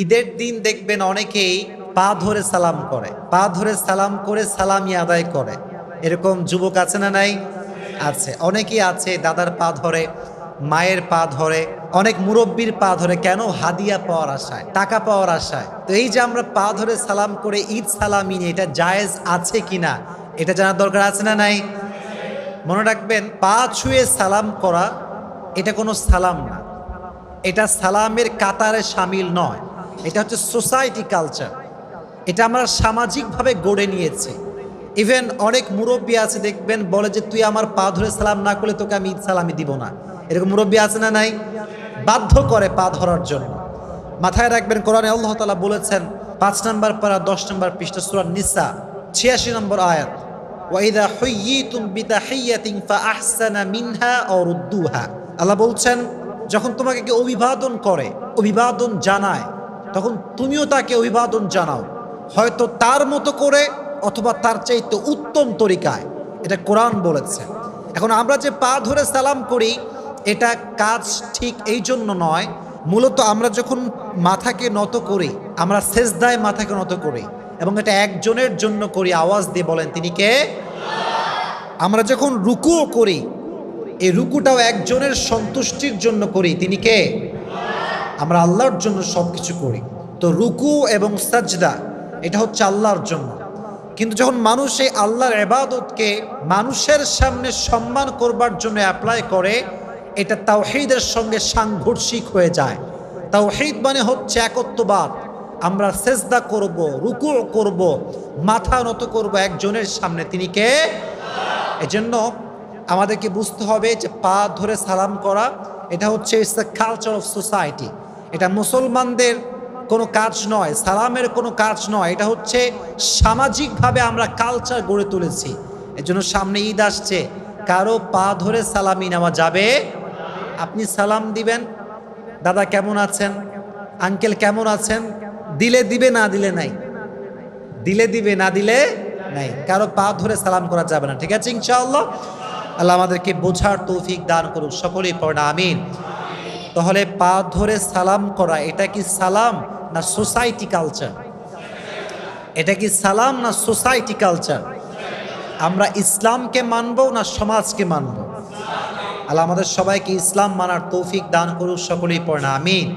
ঈদের দিন দেখবেন অনেকেই পা ধরে সালাম করে, পা ধরে সালাম করে সালামি আদায় করে। এরকম যুবক আছে না নাই? আছে, অনেকেই আছে দাদার পা ধরে, মায়ের পা ধরে, অনেক মুরব্বীর পা ধরে। কেন? হাদিয়া পাওয়ার আশায়, টাকা পাওয়ার আশায়। তো এই যে আমরা পা ধরে সালাম করে ঈদ সালামি নিয়ে, এটা জায়েজ আছে কিনা এটা জানার দরকার আছে না নাই? মনে রাখবেন, পা ছুঁয়ে সালাম করা এটা কোনো সালাম না, এটা সালামের কাতারে শামিল নয়। এটা হচ্ছে সোসাইটি কালচার, এটা আমরা সামাজিকভাবে গড়ে নিয়েছি। ইভেন অনেক মুরব্বী আছে দেখবেন, বলে যে তুই আমার পা ধরে সালাম না করলে তোকে আমি ঈদ সালামি দিব না। এরকম মুরব্বী আছে না নাই? বাধ্য করে পা ধরার জন্য। মাথায় রাখবেন, কোরআনে আল্লাহ তাআলা বলেছেন ৫ নম্বর পারা ১০ নম্বর পৃষ্ঠা সূরা নিসা ৮৬ নম্বর আয়াত, ওয়াইদা হুয়্যিতুম বিতাহিয়্যাতিন ফাআহসানা মিনহা আও রুদ্দুহা। আল্লাহ বলছেন, যখন তোমাকে কেউ অভিবাদন করে, অভিবাদন জানায়, তখন তুমিও তাকে অভিবাদন জানাও, হয়তো তার মতো করে অথবা তার চাইতে উত্তম তরিকায়। এটা কোরআন বলেছে। এখন আমরা যে পা ধরে সালাম করি, এটা কাজ ঠিক এই জন্য নয়। মূলত আমরা যখন মাথাকে নত করি, আমরা সেজদায় মাথাকে নত করি, এবং এটা একজনের জন্য করি। আওয়াজ দিয়ে বলেন, তিনি কে? আমরা যখন রুকুও করি, এই রুকুটাও একজনের সন্তুষ্টির জন্য করি, তিনি কে? আমরা আল্লাহর জন্য সব কিছু করি। তো রুকু এবং সাজদা এটা হচ্ছে আল্লাহর জন্য। কিন্তু যখন মানুষ এই আল্লাহর ইবাদতকে মানুষের সামনে সম্মান করবার জন্য অ্যাপ্লাই করে, এটা তাওহীদের সঙ্গে সাংঘর্ষিক হয়ে যায়। তাওহীদ মানে হচ্ছে একত্ববাদ। আমরা সেজদা করব, রুকু করব, মাথা নত করব একজনের সামনে, তিনি কে? এজন্য আমাদেরকে বুঝতে হবে যে পা ধরে সালাম করা এটা হচ্ছে it's the culture of society. এটা মুসলমানদের কোনো কাজ নয়, সালামের কোনো কাজ নয়। এটা হচ্ছে সামাজিকভাবে আমরা কালচার গড়ে তুলেছি। এর জন্য সামনে ঈদ আসছে, কারো পা ধরে সালামি নেওয়া যাবে। আপনি সালাম দিবেন, দাদা কেমন আছেন, আঙ্কেল কেমন আছেন, দিলে দিবে, না দিলে নাই। দিলে দিবে, না দিলে নাই। কারো পা ধরে সালাম করা যাবে না। ঠিক আছে ইনশাআল্লাহ? আল্লাহ আমাদেরকে বোঝার তৌফিক দান করুক, সকলেই পড়ে আমিন। তাহলে পা ধরে সালাম করা এটা কি সালাম না সোসাইটি কালচার? এটা কি সালাম না সোসাইটি কালচার? আমরা ইসলামকে মানব না সমাজকে মানব? আল্লাহ আমাদের সবাইকে ইসলাম মানার তৌফিক দান করুক, সকলেই পড়ে আমিন।